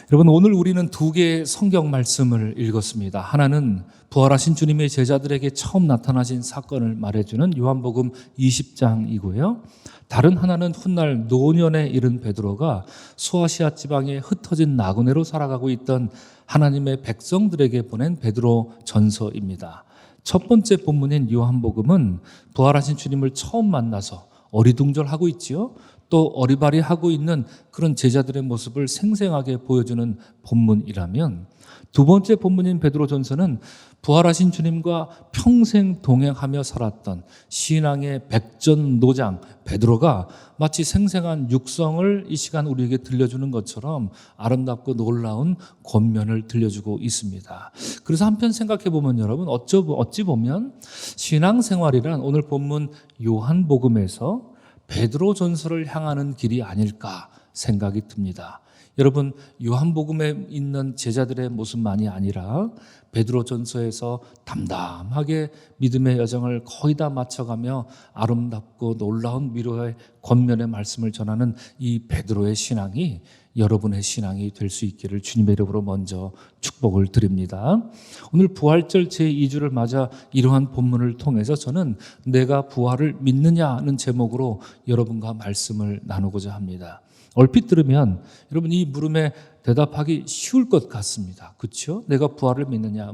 여러분, 오늘 우리는 두 개의 성경 말씀을 읽었습니다. 하나는 부활하신 주님의 제자들에게 처음 나타나신 사건을 말해주는 요한복음 20장이고요. 다른 하나는 훗날 노년에 이른 베드로가 소아시아 지방에 흩어진 나그네로 살아가고 있던 하나님의 백성들에게 보낸 베드로 전서입니다. 첫 번째 본문인 요한복음은 부활하신 주님을 처음 만나서 어리둥절하고 있지요. 또 어리바리하고 있는 그런 제자들의 모습을 생생하게 보여주는 본문이라면, 두 번째 본문인 베드로전서는 부활하신 주님과 평생 동행하며 살았던 신앙의 백전노장 베드로가 마치 생생한 육성을 이 시간 우리에게 들려주는 것처럼 아름답고 놀라운 권면을 들려주고 있습니다. 그래서 한편 생각해 보면 여러분, 어찌 보면 신앙생활이란 오늘 본문 요한복음에서 베드로전서를 향하는 길이 아닐까 생각이 듭니다. 여러분, 요한복음에 있는 제자들의 모습만이 아니라 베드로전서에서 담담하게 믿음의 여정을 거의 다 마쳐가며 아름답고 놀라운 위로의 권면의 말씀을 전하는 이 베드로의 신앙이 여러분의 신앙이 될 수 있기를 주님의 이름으로 먼저 축복을 드립니다. 오늘 부활절 제2주를 맞아 이러한 본문을 통해서 저는 내가 부활을 믿느냐는 제목으로 여러분과 말씀을 나누고자 합니다. 얼핏 들으면 여러분, 이 물음에 대답하기 쉬울 것 같습니다. 그렇죠? 내가 부활을 믿느냐,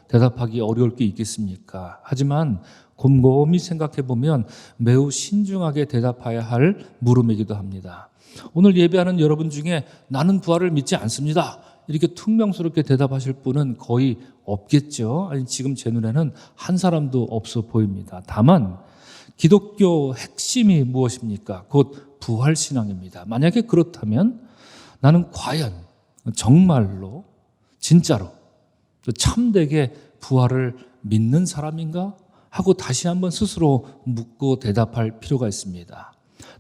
대답하기 어려울 게 있겠습니까? 하지만 곰곰이 생각해 보면 매우 신중하게 대답해야 할 물음이기도 합니다. 오늘 예배하는 여러분 중에 나는 부활을 믿지 않습니다, 이렇게 퉁명스럽게 대답하실 분은 거의 없겠죠. 아니, 지금 제 눈에는 한 사람도 없어 보입니다. 다만 기독교 핵심이 무엇입니까? 곧 부활신앙입니다. 만약에 그렇다면 나는 과연 정말로 진짜로 참되게 부활을 믿는 사람인가 하고 다시 한번 스스로 묻고 대답할 필요가 있습니다.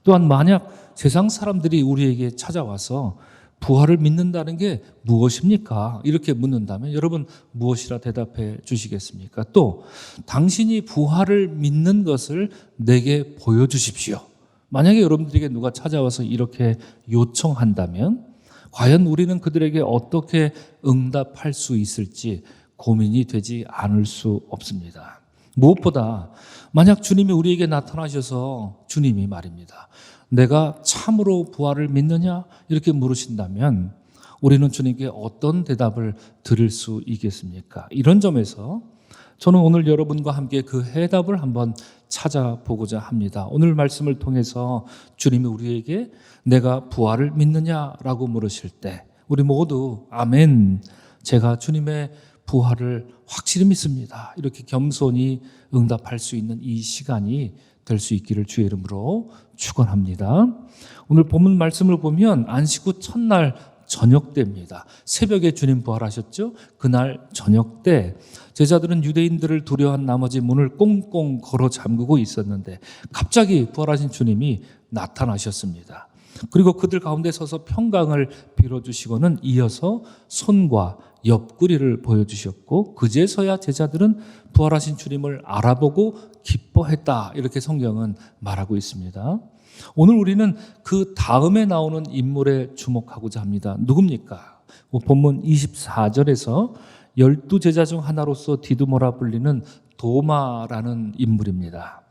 또한 만약 세상 사람들이 우리에게 찾아와서 부활을 믿는다는 게 무엇입니까? 이렇게 묻는다면 여러분 무엇이라 대답해 주시겠습니까? 또 당신이 부활을 믿는 것을 내게 보여주십시오. 만약에 여러분들에게 누가 찾아와서 이렇게 요청한다면 과연 우리는 그들에게 어떻게 응답할 수 있을지 고민이 되지 않을 수 없습니다. 무엇보다 만약 주님이 우리에게 나타나셔서 주님이 말입니다, 내가 참으로 부활을 믿느냐? 이렇게 물으신다면 우리는 주님께 어떤 대답을 드릴 수 있겠습니까? 이런 점에서 저는 오늘 여러분과 함께 그 해답을 한번 찾아보고자 합니다. 오늘 말씀을 통해서 주님이 우리에게 내가 부활을 믿느냐라고 물으실 때 우리 모두 아멘, 제가 주님의 부활을 확실히 믿습니다, 이렇게 겸손히 응답할 수 있는 이 시간이 될 수 있기를 주의 이름으로 축원합니다. 오늘 본문 말씀을 보면 안식 후 첫날 저녁 때입니다. 새벽에 주님 부활하셨죠? 그날 저녁 때 제자들은 유대인들을 두려워한 나머지 문을 꽁꽁 걸어 잠그고 있었는데 갑자기 부활하신 주님이 나타나셨습니다. 그리고 그들 가운데 서서 평강을 빌어주시고는 이어서 손과 옆구리를 보여주셨고 그제서야 제자들은 부활하신 주님을 알아보고 기뻐했다, 이렇게 성경은 말하고 있습니다. 오늘 우리는 그 다음에 나오는 인물에 주목하고자 합니다. 누굽니까? 본문 24절에서 12제자 중 하나로서 디두모라 불리는 도마라는 인물입니다.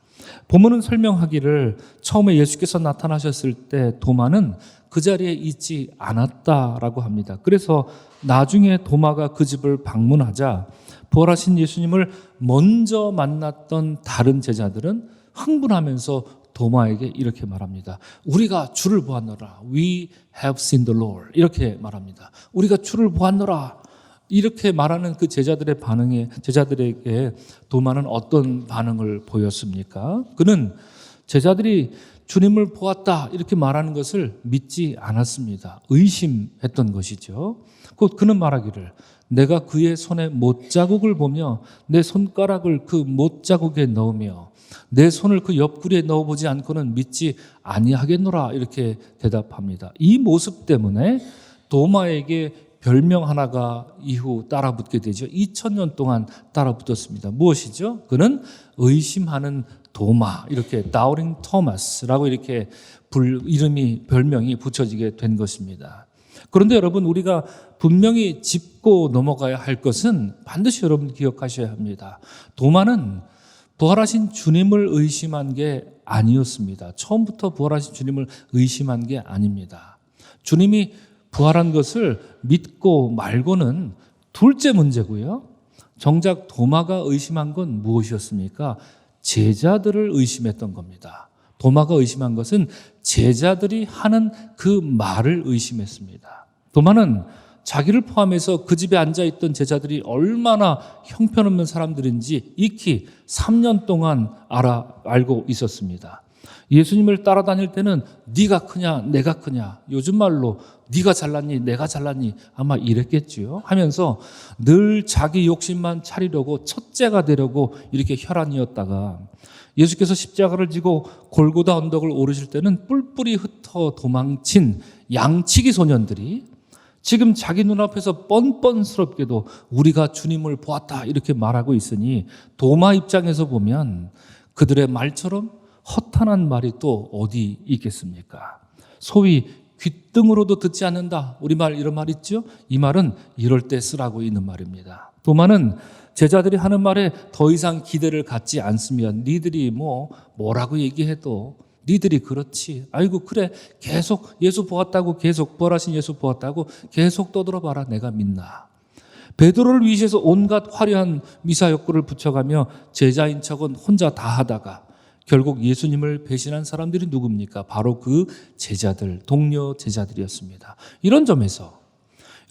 본문은 설명하기를 처음에 예수께서 나타나셨을 때 도마는 그 자리에 있지 않았다라고 합니다. 그래서 나중에 도마가 그 집을 방문하자 부활하신 예수님을 먼저 만났던 다른 제자들은 흥분하면서 도마에게 이렇게 말합니다. 우리가 주를 보았노라. We have seen the Lord. 이렇게 말합니다. 우리가 주를 보았노라. 이렇게 말하는 그 제자들의 반응에, 제자들에게 도마는 어떤 반응을 보였습니까? 그는 제자들이 주님을 보았다 이렇게 말하는 것을 믿지 않았습니다. 의심했던 것이죠. 곧 그는 말하기를 내가 그의 손에 못자국을 보며 내 손가락을 그 못자국에 넣으며 내 손을 그 옆구리에 넣어보지 않고는 믿지 아니하겠노라, 이렇게 대답합니다. 이 모습 때문에 도마에게 별명 하나가 이후 따라붙게 되죠. 2000년 동안 따라붙었습니다. 무엇이죠? 그는 의심하는 도마, 이렇게 Doubting Thomas라고 이렇게 별명이 붙여지게 된 것입니다. 그런데 여러분, 우리가 분명히 짚고 넘어가야 할 것은 반드시 여러분 기억하셔야 합니다. 도마는 부활하신 주님을 의심한 게 아니었습니다. 처음부터 부활하신 주님을 의심한 게 아닙니다. 주님이 부활한 것을 믿고 말고는 둘째 문제고요. 정작 도마가 의심한 건 무엇이었습니까? 제자들을 의심했던 겁니다. 도마가 의심한 것은 제자들이 하는 그 말을 의심했습니다. 도마는 자기를 포함해서 그 집에 앉아있던 제자들이 얼마나 형편없는 사람들인지 익히 3년 동안 알고 있었습니다. 예수님을 따라다닐 때는 네가 크냐 내가 크냐, 요즘 말로 네가 잘났니 내가 잘났니 아마 이랬겠지요. 하면서 늘 자기 욕심만 차리려고 첫째가 되려고 이렇게 혈안이었다가 예수께서 십자가를 지고 골고다 언덕을 오르실 때는 뿔뿔이 흩어 도망친 양치기 소년들이 지금 자기 눈앞에서 뻔뻔스럽게도 우리가 주님을 보았다 이렇게 말하고 있으니 도마 입장에서 보면 그들의 말처럼 허탄한 말이 또 어디 있겠습니까? 소위 귓등으로도 듣지 않는다. 우리말 이런 말 있죠? 이 말은 이럴 때 쓰라고 있는 말입니다. 도마는 제자들이 하는 말에 더 이상 기대를 갖지 않으면 니들이 뭐라고 얘기해도 니들이 그렇지. 아이고 그래 계속 예수 보았다고 계속 부활하신 예수 보았다고 계속 떠들어봐라. 내가 믿나. 베드로를 위시해서 온갖 화려한 미사역구를 붙여가며 제자인 척은 혼자 다 하다가 결국 예수님을 배신한 사람들이 누굽니까? 바로 그 제자들, 동료 제자들이었습니다. 이런 점에서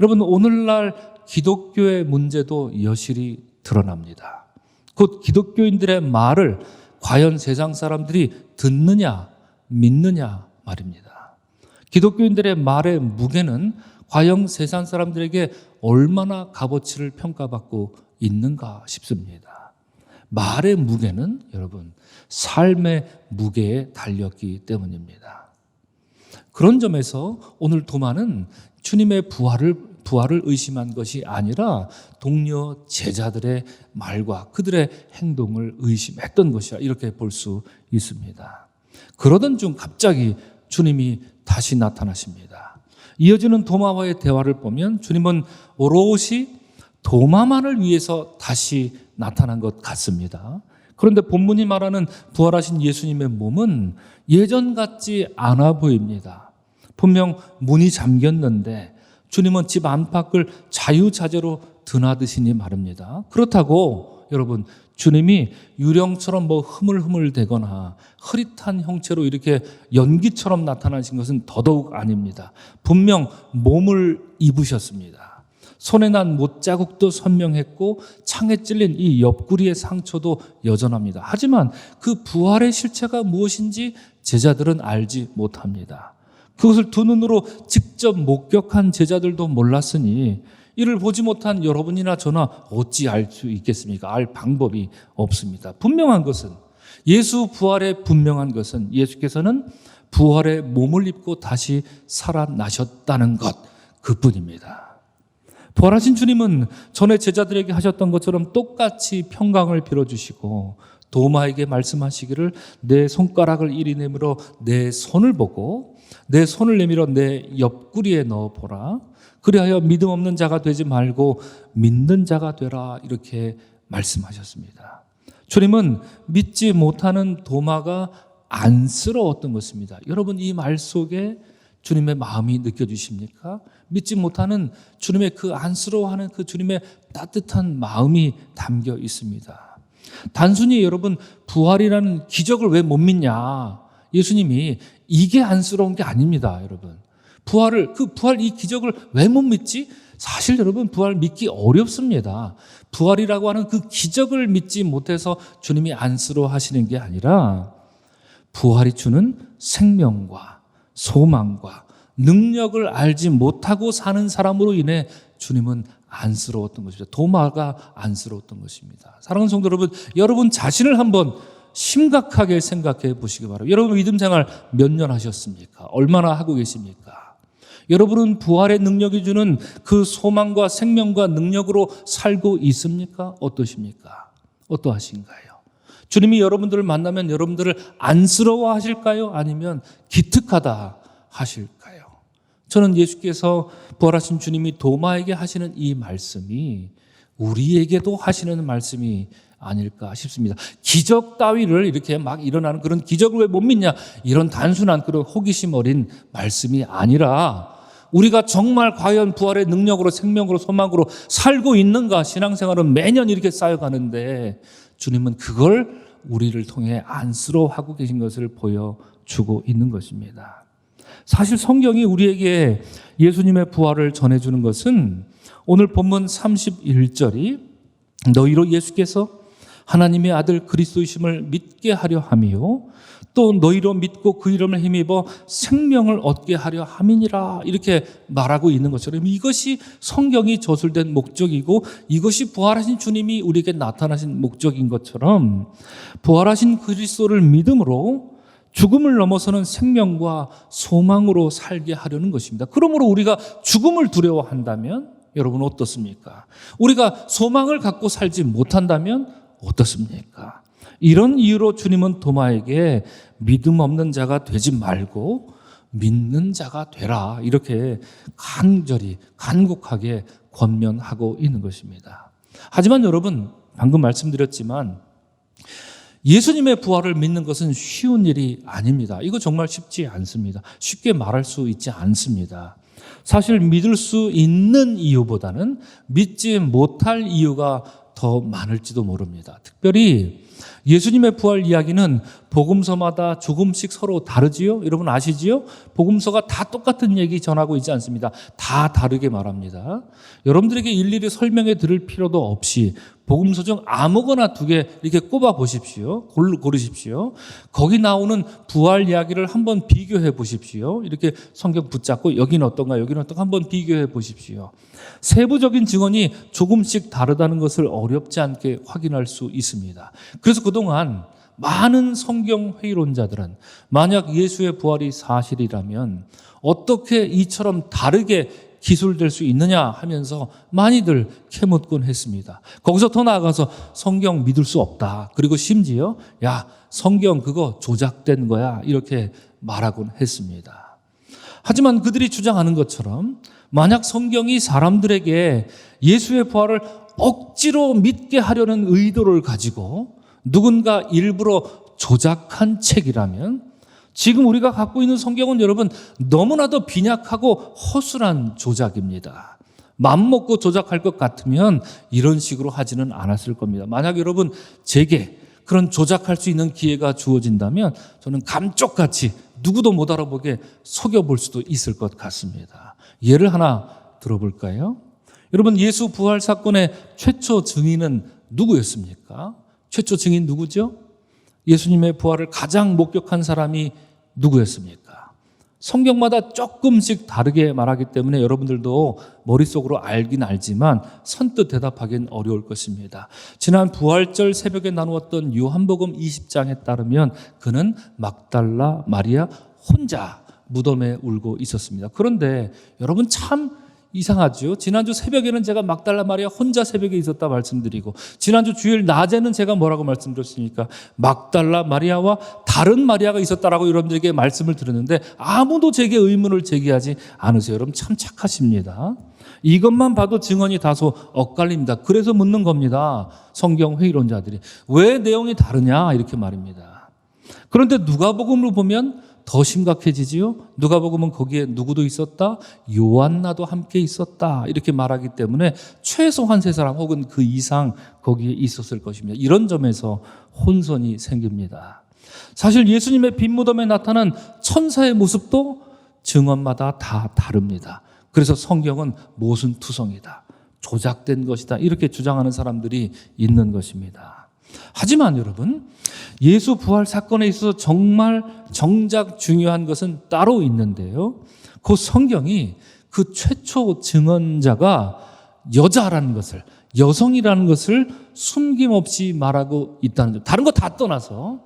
여러분 오늘날 기독교의 문제도 여실히 드러납니다. 곧 기독교인들의 말을 과연 세상 사람들이 듣느냐 믿느냐 말입니다. 기독교인들의 말의 무게는 과연 세상 사람들에게 얼마나 값어치를 평가받고 있는가 싶습니다. 말의 무게는 여러분 삶의 무게에 달렸기 때문입니다. 그런 점에서 오늘 도마는 주님의 부활을 의심한 것이 아니라 동료 제자들의 말과 그들의 행동을 의심했던 것이라 이렇게 볼 수 있습니다. 그러던 중 갑자기 주님이 다시 나타나십니다. 이어지는 도마와의 대화를 보면 주님은 오롯이 도마만을 위해서 다시 나타난 것 같습니다. 그런데 본문이 말하는 부활하신 예수님의 몸은 예전 같지 않아 보입니다. 분명 문이 잠겼는데 주님은 집 안팎을 자유자재로 드나드시니 말입니다. 그렇다고 여러분 주님이 유령처럼 흐물흐물대거나 흐릿한 형체로 이렇게 연기처럼 나타나신 것은 더더욱 아닙니다. 분명 몸을 입으셨습니다. 손에 난 못자국도 선명했고 창에 찔린 이 옆구리의 상처도 여전합니다. 하지만 그 부활의 실체가 무엇인지 제자들은 알지 못합니다. 그것을 두 눈으로 직접 목격한 제자들도 몰랐으니 이를 보지 못한 여러분이나 저나 어찌 알 수 있겠습니까? 알 방법이 없습니다. 분명한 것은 예수 부활의 분명한 것은 예수께서는 부활의 몸을 입고 다시 살아나셨다는 것 그뿐입니다. 부활하신 주님은 전에 제자들에게 하셨던 것처럼 똑같이 평강을 빌어주시고 도마에게 말씀하시기를 내 손가락을 이리 내밀어 내 손을 보고 내 손을 내밀어 내 옆구리에 넣어보라. 그리하여 믿음 없는 자가 되지 말고 믿는 자가 되라 이렇게 말씀하셨습니다. 주님은 믿지 못하는 도마가 안쓰러웠던 것입니다. 여러분 이 말 속에 주님의 마음이 느껴지십니까? 믿지 못하는 주님의 그 안쓰러워하는 그 주님의 따뜻한 마음이 담겨 있습니다. 단순히 여러분 부활이라는 기적을 왜 못 믿냐? 예수님이 이게 안쓰러운 게 아닙니다, 여러분. 부활 이 기적을 왜 못 믿지? 사실 여러분 부활 믿기 어렵습니다. 부활이라고 하는 그 기적을 믿지 못해서 주님이 안쓰러워하시는 게 아니라 부활이 주는 생명과 소망과 능력을 알지 못하고 사는 사람으로 인해 주님은 안쓰러웠던 것입니다. 도마가 안쓰러웠던 것입니다. 사랑하는 성도 여러분 자신을 한번 심각하게 생각해 보시기 바랍니다. 여러분 믿음 생활 몇 년 하셨습니까? 얼마나 하고 계십니까? 여러분은 부활의 능력이 주는 그 소망과 생명과 능력으로 살고 있습니까? 어떠십니까? 어떠하신가요? 주님이 여러분들을 만나면 여러분들을 안쓰러워 하실까요? 아니면 기특하다 하실까요? 저는 예수께서 부활하신 주님이 도마에게 하시는 이 말씀이 우리에게도 하시는 말씀이 아닐까 싶습니다. 기적 따위를 이렇게 막 일어나는 그런 기적을 왜 못 믿냐, 이런 단순한 그런 호기심 어린 말씀이 아니라 우리가 정말 과연 부활의 능력으로 생명으로 소망으로 살고 있는가, 신앙생활은 매년 이렇게 쌓여가는데 주님은 그걸 우리를 통해 안쓰러워하고 계신 것을 보여주고 있는 것입니다. 사실 성경이 우리에게 예수님의 부활을 전해주는 것은 오늘 본문 31절이 너희로 예수께서 하나님의 아들 그리스도이심을 믿게 하려 함이요 또 너희로 믿고 그 이름을 힘입어 생명을 얻게 하려 함이니라, 이렇게 말하고 있는 것처럼 이것이 성경이 저술된 목적이고 이것이 부활하신 주님이 우리에게 나타나신 목적인 것처럼 부활하신 그리스도를 믿음으로 죽음을 넘어서는 생명과 소망으로 살게 하려는 것입니다. 그러므로 우리가 죽음을 두려워한다면 여러분 어떻습니까? 우리가 소망을 갖고 살지 못한다면 어떻습니까? 이런 이유로 주님은 도마에게 믿음 없는 자가 되지 말고 믿는 자가 되라, 이렇게 간절히 간곡하게 권면하고 있는 것입니다. 하지만 여러분, 방금 말씀드렸지만 예수님의 부활을 믿는 것은 쉬운 일이 아닙니다. 이거 정말 쉽지 않습니다. 쉽게 말할 수 있지 않습니다. 사실 믿을 수 있는 이유보다는 믿지 못할 이유가 더 많을지도 모릅니다. 특별히 예수님의 부활 이야기는 복음서마다 조금씩 서로 다르지요? 여러분 아시지요? 복음서가 다 똑같은 얘기 전하고 있지 않습니다. 다 다르게 말합니다. 여러분들에게 일일이 설명해 드릴 필요도 없이 복음서 중 아무거나 두 개 이렇게 꼽아 보십시오. 고르십시오. 거기 나오는 부활 이야기를 한번 비교해 보십시오. 이렇게 성경 붙잡고 여기는 어떤가, 여기는 어떤가 한번 비교해 보십시오. 세부적인 증언이 조금씩 다르다는 것을 어렵지 않게 확인할 수 있습니다. 그래서 그동안 많은 성경 회의론자들은 만약 예수의 부활이 사실이라면 어떻게 이처럼 다르게 기술될 수 있느냐 하면서 많이들 캐묻곤 했습니다. 거기서 더 나아가서 성경 믿을 수 없다, 그리고 심지어 야 성경 그거 조작된 거야, 이렇게 말하곤 했습니다. 하지만 그들이 주장하는 것처럼 만약 성경이 사람들에게 예수의 부활을 억지로 믿게 하려는 의도를 가지고 누군가 일부러 조작한 책이라면 지금 우리가 갖고 있는 성경은 여러분 너무나도 빈약하고 허술한 조작입니다. 맘먹고 조작할 것 같으면 이런 식으로 하지는 않았을 겁니다. 만약 여러분 제게 그런 조작할 수 있는 기회가 주어진다면 저는 감쪽같이 누구도 못 알아보게 속여볼 수도 있을 것 같습니다. 예를 하나 들어볼까요? 여러분 예수 부활 사건의 최초 증인은 누구였습니까? 최초 증인 누구죠? 예수님의 부활을 가장 목격한 사람이 누구였습니까? 성경마다 조금씩 다르게 말하기 때문에 여러분들도 머릿속으로 알긴 알지만 선뜻 대답하기는 어려울 것입니다. 지난 부활절 새벽에 나누었던 요한복음 20장에 따르면 그는 막달라 마리아 혼자 무덤에 울고 있었습니다. 그런데 여러분 참 이상하죠. 지난주 새벽에는 제가 막달라 마리아 혼자 새벽에 있었다 말씀드리고 지난주 주일 낮에는 제가 뭐라고 말씀드렸습니까? 막달라 마리아와 다른 마리아가 있었다라고 여러분들에게 말씀을 드렸는데 아무도 제게 의문을 제기하지 않으세요. 여러분 참 착하십니다. 이것만 봐도 증언이 다소 엇갈립니다. 그래서 묻는 겁니다. 성경 회의론자들이 왜 내용이 다르냐 이렇게 말입니다. 그런데 누가복음을 보면 더 심각해지지요. 누가복음은 거기에 누구도 있었다, 요한나도 함께 있었다 이렇게 말하기 때문에 최소한 세 사람 혹은 그 이상 거기에 있었을 것입니다. 이런 점에서 혼선이 생깁니다. 사실 예수님의 빈 무덤에 나타난 천사의 모습도 증언마다 다 다릅니다. 그래서 성경은 모순투성이다, 조작된 것이다 이렇게 주장하는 사람들이 있는 것입니다. 하지만 여러분 예수 부활 사건에 있어서 정말 정작 중요한 것은 따로 있는데요. 그 성경이 그 최초 증언자가 여자라는 것을, 여성이라는 것을 숨김없이 말하고 있다는 점. 다른 거 다 떠나서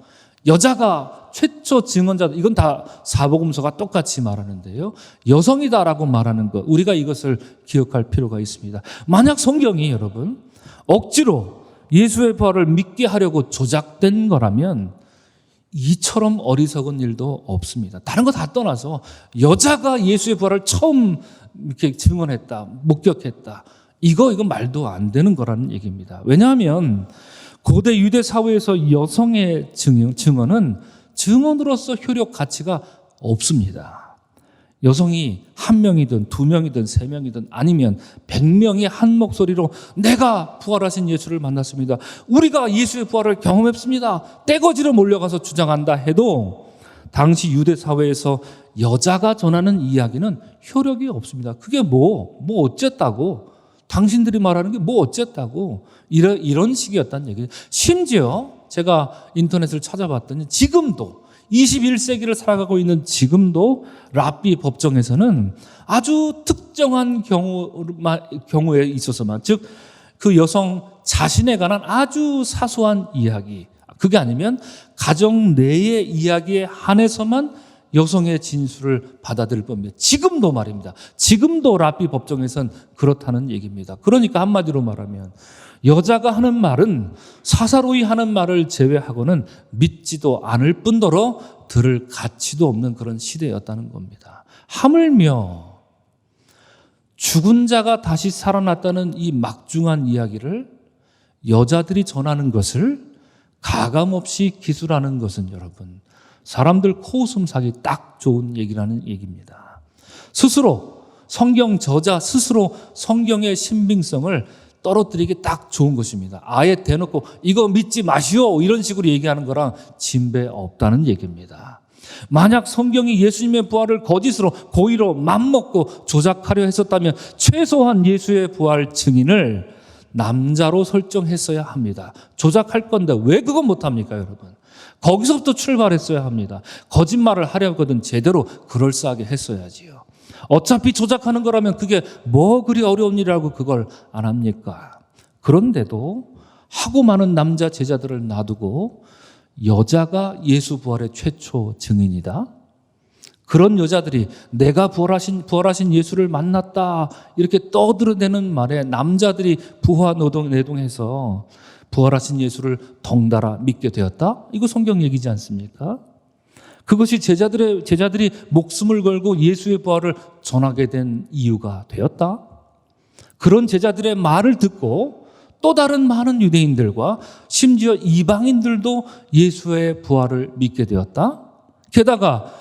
여자가 최초 증언자, 이건 다 사복음서가 똑같이 말하는데요. 여성이다라고 말하는 것, 우리가 이것을 기억할 필요가 있습니다. 만약 성경이 여러분 억지로 예수의 부활을 믿게 하려고 조작된 거라면 이처럼 어리석은 일도 없습니다. 다른 거 다 떠나서 여자가 예수의 부활을 처음 이렇게 증언했다, 목격했다. 이거 말도 안 되는 거라는 얘기입니다. 왜냐하면 고대 유대 사회에서 여성의 증언은 증언으로서 효력 가치가 없습니다. 여성이 1명이든 2명이든 3명이든 아니면 100명이 한 목소리로 내가 부활하신 예수를 만났습니다. 우리가 예수의 부활을 경험했습니다. 떼거지로 몰려가서 주장한다 해도 당시 유대 사회에서 여자가 전하는 이야기는 효력이 없습니다. 그게 뭐 어쨌다고? 당신들이 말하는 게 뭐 어쨌다고? 이런 식이었다는 얘기예요. 심지어 제가 인터넷을 찾아봤더니 지금도 21세기를 살아가고 있는 지금도 랍비 법정에서는 아주 특정한 경우에 있어서만, 즉 그 여성 자신에 관한 아주 사소한 이야기, 그게 아니면 가정 내의 이야기에 한해서만 여성의 진술을 받아들일 겁니다. 지금도 말입니다. 지금도 랍비 법정에선 그렇다는 얘기입니다. 그러니까 한마디로 말하면 여자가 하는 말은 사사로이 하는 말을 제외하고는 믿지도 않을 뿐더러 들을 가치도 없는 그런 시대였다는 겁니다. 하물며 죽은 자가 다시 살아났다는 이 막중한 이야기를 여자들이 전하는 것을 가감없이 기술하는 것은 여러분, 사람들 코웃음 사기 딱 좋은 얘기라는 얘기입니다. 스스로 성경 저자 스스로 성경의 신빙성을 떨어뜨리기 딱 좋은 것입니다. 아예 대놓고 이거 믿지 마시오 이런 식으로 얘기하는 거랑 진배 없다는 얘기입니다. 만약 성경이 예수님의 부활을 거짓으로 고의로 맘먹고 조작하려 했었다면 최소한 예수의 부활 증인을 남자로 설정했어야 합니다. 조작할 건데 왜 그건 못합니까 여러분? 거기서부터 출발했어야 합니다. 거짓말을 하려거든 제대로 그럴싸하게 했어야지요. 어차피 조작하는 거라면 그게 뭐 그리 어려운 일이라고 그걸 안 합니까? 그런데도 하고 많은 남자 제자들을 놔두고 여자가 예수 부활의 최초 증인이다. 그런 여자들이 내가 부활하신 예수를 만났다 이렇게 떠들어대는 말에 남자들이 부화내동해서 부활하신 예수를 덩달아 믿게 되었다? 이거 성경 얘기지 않습니까? 그것이 제자들이 목숨을 걸고 예수의 부활을 전하게 된 이유가 되었다? 그런 제자들의 말을 듣고 또 다른 많은 유대인들과 심지어 이방인들도 예수의 부활을 믿게 되었다? 게다가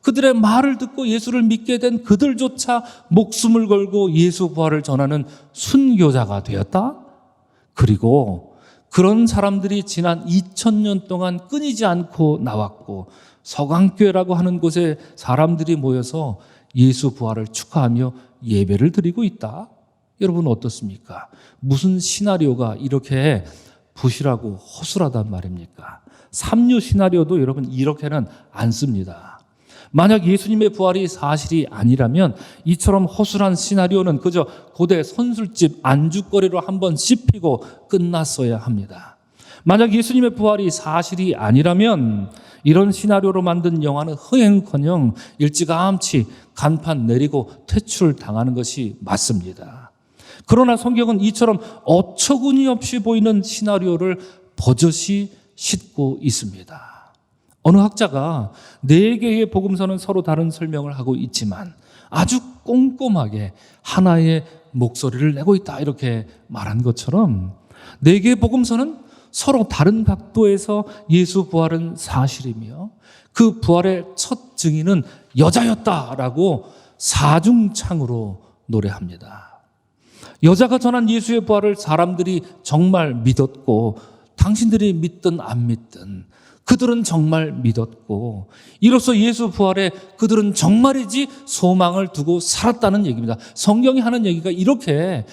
그들의 말을 듣고 예수를 믿게 된 그들조차 목숨을 걸고 예수 부활을 전하는 순교자가 되었다? 그리고 그런 사람들이 지난 2000년 동안 끊이지 않고 나왔고 서강교회라고 하는 곳에 사람들이 모여서 예수 부활을 축하하며 예배를 드리고 있다. 여러분 어떻습니까? 무슨 시나리오가 이렇게 부실하고 허술하단 말입니까? 삼류 시나리오도 여러분 이렇게는 안 씁니다. 만약 예수님의 부활이 사실이 아니라면 이처럼 허술한 시나리오는 그저 고대 선술집 안주거리로 한번 씹히고 끝났어야 합니다. 만약 예수님의 부활이 사실이 아니라면 이런 시나리오로 만든 영화는 흥행커녕 일찌감치 간판 내리고 퇴출당하는 것이 맞습니다. 그러나 성경은 이처럼 어처구니 없이 보이는 시나리오를 버젓이 싣고 있습니다. 어느 학자가 4개의 복음서는 서로 다른 설명을 하고 있지만 아주 꼼꼼하게 하나의 목소리를 내고 있다 이렇게 말한 것처럼 4개의 복음서는 서로 다른 각도에서 예수 부활은 사실이며 그 부활의 첫 증인은 여자였다라고 사중창으로 노래합니다. 여자가 전한 예수의 부활을 사람들이 정말 믿었고 당신들이 믿든 안 믿든 그들은 정말 믿었고 이로써 예수 부활에 그들은 정말이지 소망을 두고 살았다는 얘기입니다. 성경이 하는 얘기가 이렇게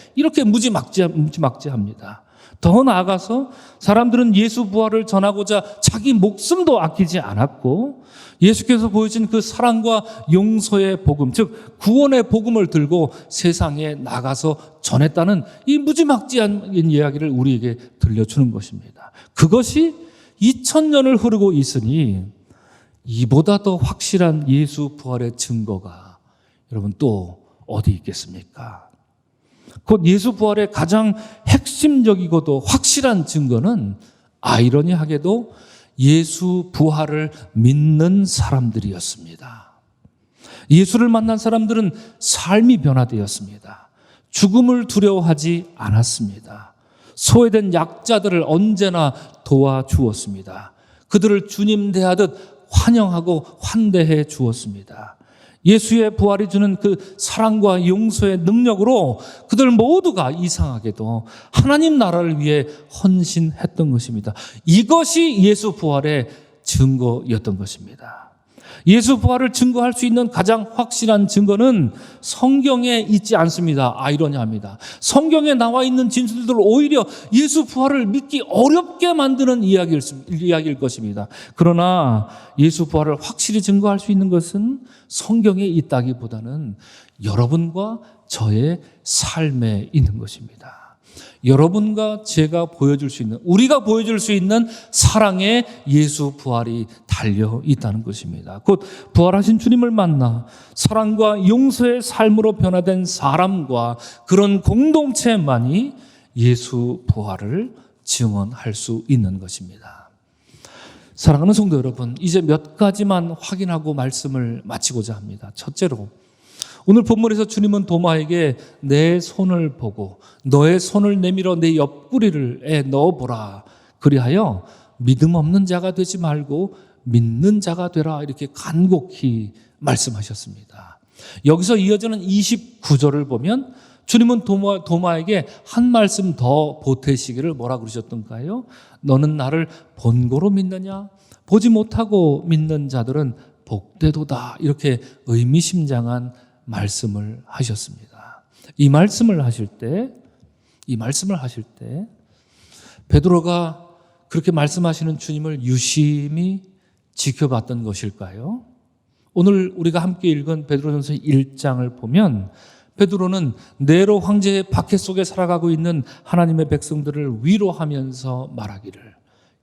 무지막지합니다. 더 나아가서 사람들은 예수 부활을 전하고자 자기 목숨도 아끼지 않았고 예수께서 보여준 그 사랑과 용서의 복음, 즉 구원의 복음을 들고 세상에 나가서 전했다는 이 무지막지한 이야기를 우리에게 들려주는 것입니다. 그것이 2000년을 흐르고 있으니 이보다 더 확실한 예수 부활의 증거가 여러분 또 어디 있겠습니까? 곧 예수 부활의 가장 핵심적이고도 확실한 증거는 아이러니하게도 예수 부활을 믿는 사람들이었습니다. 예수를 만난 사람들은 삶이 변화되었습니다. 죽음을 두려워하지 않았습니다. 소외된 약자들을 언제나 도와주었습니다. 그들을 주님 대하듯 환영하고 환대해 주었습니다. 예수의 부활이 주는 그 사랑과 용서의 능력으로 그들 모두가 이상하게도 하나님 나라를 위해 헌신했던 것입니다. 이것이 예수 부활의 증거였던 것입니다. 예수 부활을 증거할 수 있는 가장 확실한 증거는 성경에 있지 않습니다. 아이러니합니다. 성경에 나와 있는 진술들 오히려 예수 부활을 믿기 어렵게 만드는 이야기일 것입니다. 그러나 예수 부활을 확실히 증거할 수 있는 것은 성경에 있다기보다는 여러분과 저의 삶에 있는 것입니다. 여러분과 제가 보여줄 수 있는, 우리가 보여줄 수 있는 사랑의 예수 부활이 달려 있다는 것입니다. 곧 부활하신 주님을 만나 사랑과 용서의 삶으로 변화된 사람과 그런 공동체만이 예수 부활을 증언할 수 있는 것입니다. 사랑하는 성도 여러분, 이제 몇 가지만 확인하고 말씀을 마치고자 합니다. 첫째로, 오늘 본문에서 주님은 도마에게 내 손을 보고 너의 손을 내밀어 내 옆구리를 넣어보라. 그리하여 믿음 없는 자가 되지 말고 믿는 자가 되라. 이렇게 간곡히 말씀하셨습니다. 여기서 이어지는 29절을 보면 주님은 도마에게 한 말씀 더 보태시기를 뭐라 그러셨던가요? 너는 나를 본고로 믿느냐? 보지 못하고 믿는 자들은 복되도다. 이렇게 의미심장한 말씀을 하셨습니다. 이 말씀을 하실 때 베드로가 그렇게 말씀하시는 주님을 유심히 지켜봤던 것일까요? 오늘 우리가 함께 읽은 베드로전서 1장을 보면 베드로는 네로 황제의 박해 속에 살아가고 있는 하나님의 백성들을 위로하면서 말하기를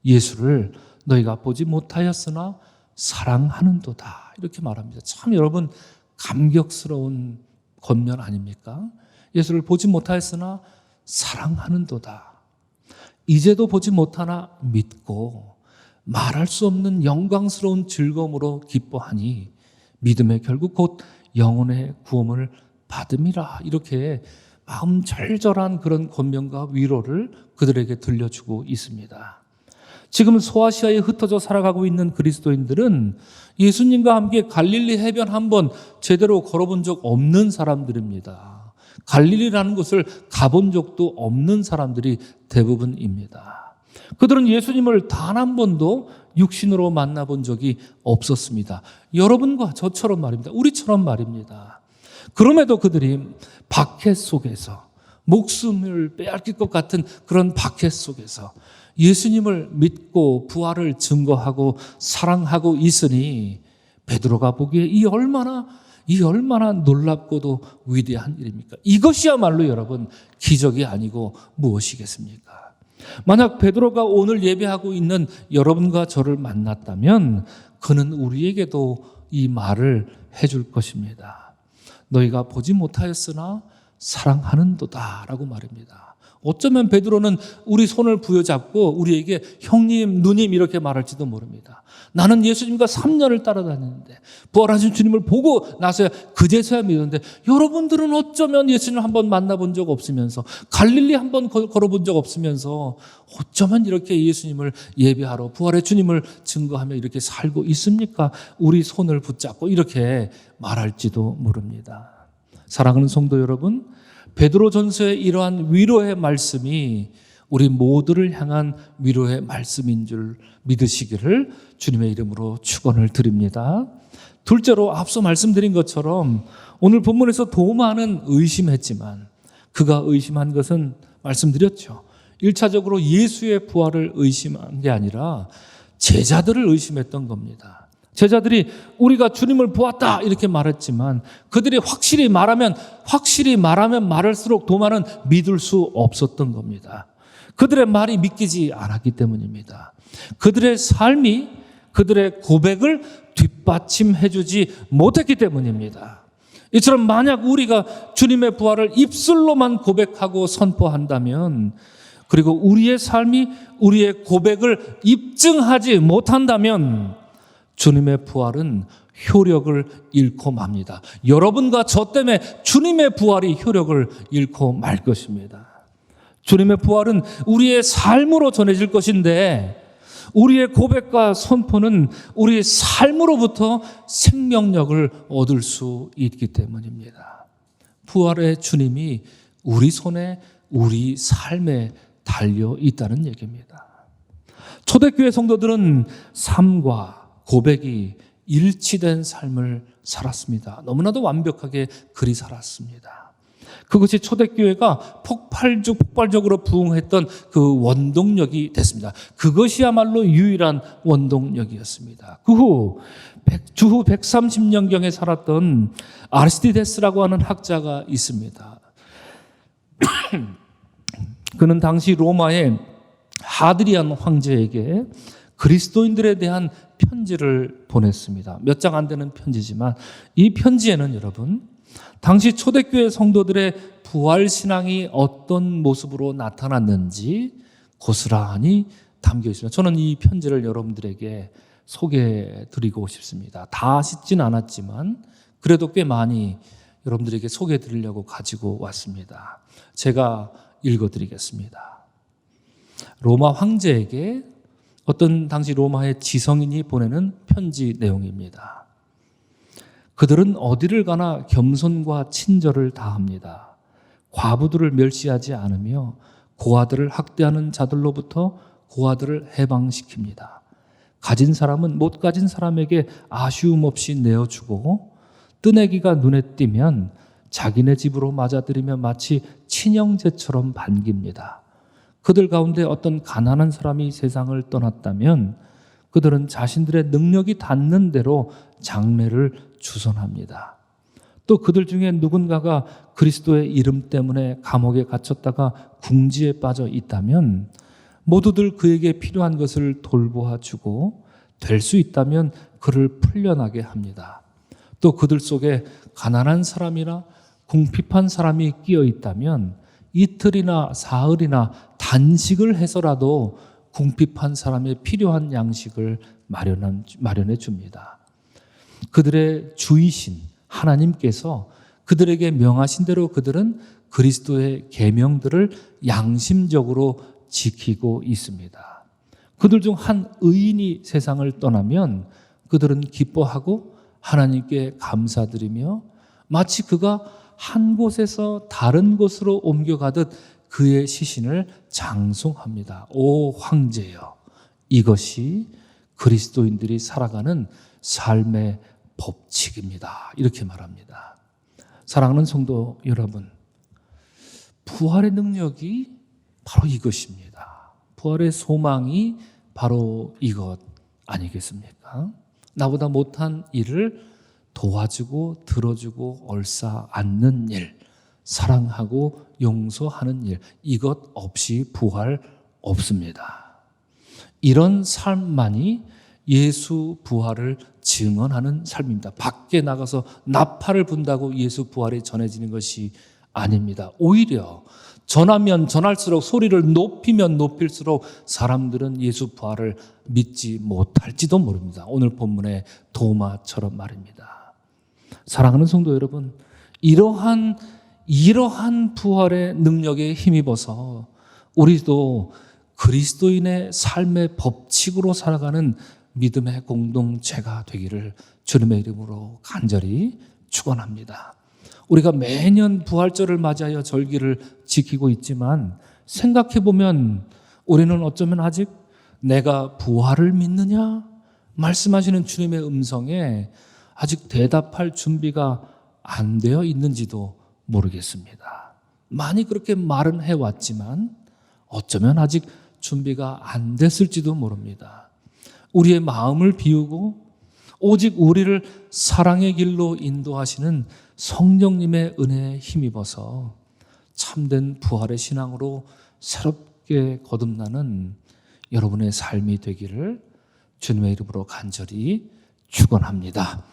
예수를 너희가 보지 못하였으나 사랑하는도다. 이렇게 말합니다. 참 여러분 감격스러운 권면 아닙니까? 예수를 보지 못하였으나 사랑하는도다. 이제도 보지 못하나 믿고 말할 수 없는 영광스러운 즐거움으로 기뻐하니 믿음의 결국 곧 영혼의 구원을 받음이라. 이렇게 마음 절절한 그런 권면과 위로를 그들에게 들려주고 있습니다. 지금 소아시아에 흩어져 살아가고 있는 그리스도인들은 예수님과 함께 갈릴리 해변 한번 제대로 걸어본 적 없는 사람들입니다. 갈릴리라는 곳을 가본 적도 없는 사람들이 대부분입니다. 그들은 예수님을 단 한 번도 육신으로 만나본 적이 없었습니다. 여러분과 저처럼 말입니다. 우리처럼 말입니다. 그럼에도 그들이 박해 속에서 목숨을 빼앗길 것 같은 그런 박해 속에서 예수님을 믿고 부활을 증거하고 사랑하고 있으니 베드로가 보기에 이 얼마나 놀랍고도 위대한 일입니까? 이것이야말로 여러분 기적이 아니고 무엇이겠습니까? 만약 베드로가 오늘 예배하고 있는 여러분과 저를 만났다면 그는 우리에게도 이 말을 해줄 것입니다. 너희가 보지 못하였으나 사랑하는도다 라고 말합니다. 어쩌면 베드로는 우리 손을 부여잡고 우리에게 형님, 누님 이렇게 말할지도 모릅니다. 나는 예수님과 3년을 따라다녔는데 부활하신 주님을 보고 나서야 그제서야 믿었는데 여러분들은 어쩌면 예수님을 한번 만나본 적 없으면서 갈릴리 한번 걸어본 적 없으면서 어쩌면 이렇게 예수님을 예배하러 부활의 주님을 증거하며 이렇게 살고 있습니까? 우리 손을 붙잡고 이렇게 말할지도 모릅니다. 사랑하는 성도 여러분, 베드로전서의 이러한 위로의 말씀이 우리 모두를 향한 위로의 말씀인 줄 믿으시기를 주님의 이름으로 축원을 드립니다. 둘째로 앞서 말씀드린 것처럼 오늘 본문에서 도마는 의심했지만 그가 의심한 것은 말씀드렸죠. 1차적으로 예수의 부활을 의심한 게 아니라 제자들을 의심했던 겁니다. 제자들이 우리가 주님을 보았다 이렇게 말했지만 그들이 확실히 말하면 말할수록 도마는 믿을 수 없었던 겁니다. 그들의 말이 믿기지 않았기 때문입니다. 그들의 삶이 그들의 고백을 뒷받침해주지 못했기 때문입니다. 이처럼 만약 우리가 주님의 부활을 입술로만 고백하고 선포한다면 그리고 우리의 삶이 우리의 고백을 입증하지 못한다면 주님의 부활은 효력을 잃고 맙니다. 여러분과 저 때문에 주님의 부활이 효력을 잃고 말 것입니다. 주님의 부활은 우리의 삶으로 전해질 것인데 우리의 고백과 선포는 우리의 삶으로부터 생명력을 얻을 수 있기 때문입니다. 부활의 주님이 우리 손에 우리 삶에 달려 있다는 얘기입니다. 초대교회 성도들은 삶과 고백이 일치된 삶을 살았습니다. 너무나도 완벽하게 그리 살았습니다. 그것이 초대교회가 폭발적으로 부흥했던 그 원동력이 됐습니다. 그것이야말로 유일한 원동력이었습니다. 주후 130년경에 살았던 아리스티데스라고 하는 학자가 있습니다. 그는 당시 로마의 하드리안 황제에게 그리스도인들에 대한 편지를 보냈습니다. 몇 장 안 되는 편지지만 이 편지에는 여러분 당시 초대교회 성도들의 부활신앙이 어떤 모습으로 나타났는지 고스란히 담겨 있습니다. 저는 이 편지를 여러분들에게 소개해 드리고 싶습니다. 다 씻진 않았지만 그래도 꽤 많이 여러분들에게 소개해 드리려고 가지고 왔습니다. 제가 읽어 드리겠습니다. 로마 황제에게 어떤 당시 로마의 지성인이 보내는 편지 내용입니다. 그들은 어디를 가나 겸손과 친절을 다합니다. 과부들을 멸시하지 않으며 고아들을 학대하는 자들로부터 고아들을 해방시킵니다. 가진 사람은 못 가진 사람에게 아쉬움 없이 내어주고 뜨내기가 눈에 띄면 자기네 집으로 맞아들이며 마치 친형제처럼 반깁니다. 그들 가운데 어떤 가난한 사람이 세상을 떠났다면 그들은 자신들의 능력이 닿는 대로 장례를 주선합니다. 또 그들 중에 누군가가 그리스도의 이름 때문에 감옥에 갇혔다가 궁지에 빠져 있다면 모두들 그에게 필요한 것을 돌보아주고 될 수 있다면 그를 풀려나게 합니다. 또 그들 속에 가난한 사람이나 궁핍한 사람이 끼어 있다면 이틀이나 사흘이나 단식을 해서라도 궁핍한 사람의 필요한 양식을 마련해 줍니다. 그들의 주이신 하나님께서 그들에게 명하신 대로 그들은 그리스도의 계명들을 양심적으로 지키고 있습니다. 그들 중 한 의인이 세상을 떠나면 그들은 기뻐하고 하나님께 감사드리며 마치 그가 한 곳에서 다른 곳으로 옮겨가듯 그의 시신을 장송합니다. 오 황제여, 이것이 그리스도인들이 살아가는 삶의 법칙입니다. 이렇게 말합니다. 사랑하는 성도 여러분, 부활의 능력이 바로 이것입니다. 부활의 소망이 바로 이것 아니겠습니까? 나보다 못한 일을 도와주고 들어주고 얼싸 안는 일, 사랑하고 용서하는 일, 이것 없이 부활 없습니다. 이런 삶만이 예수 부활을 증언하는 삶입니다. 밖에 나가서 나팔을 분다고 예수 부활이 전해지는 것이 아닙니다. 오히려 전하면 전할수록, 소리를 높이면 높일수록 사람들은 예수 부활을 믿지 못할지도 모릅니다. 오늘 본문의 도마처럼 말입니다. 사랑하는 성도 여러분, 이러한 부활의 능력에 힘입어서 우리도 그리스도인의 삶의 법칙으로 살아가는 믿음의 공동체가 되기를 주님의 이름으로 간절히 축원합니다. 우리가 매년 부활절을 맞이하여 절기를 지키고 있지만 생각해 보면 우리는 어쩌면 아직 내가 부활을 믿느냐 말씀하시는 주님의 음성에 아직 대답할 준비가 안 되어 있는지도 모르겠습니다. 많이 그렇게 말은 해왔지만 어쩌면 아직 준비가 안 됐을지도 모릅니다. 우리의 마음을 비우고 오직 우리를 사랑의 길로 인도하시는 성령님의 은혜에 힘입어서 참된 부활의 신앙으로 새롭게 거듭나는 여러분의 삶이 되기를 주님의 이름으로 간절히 축원합니다.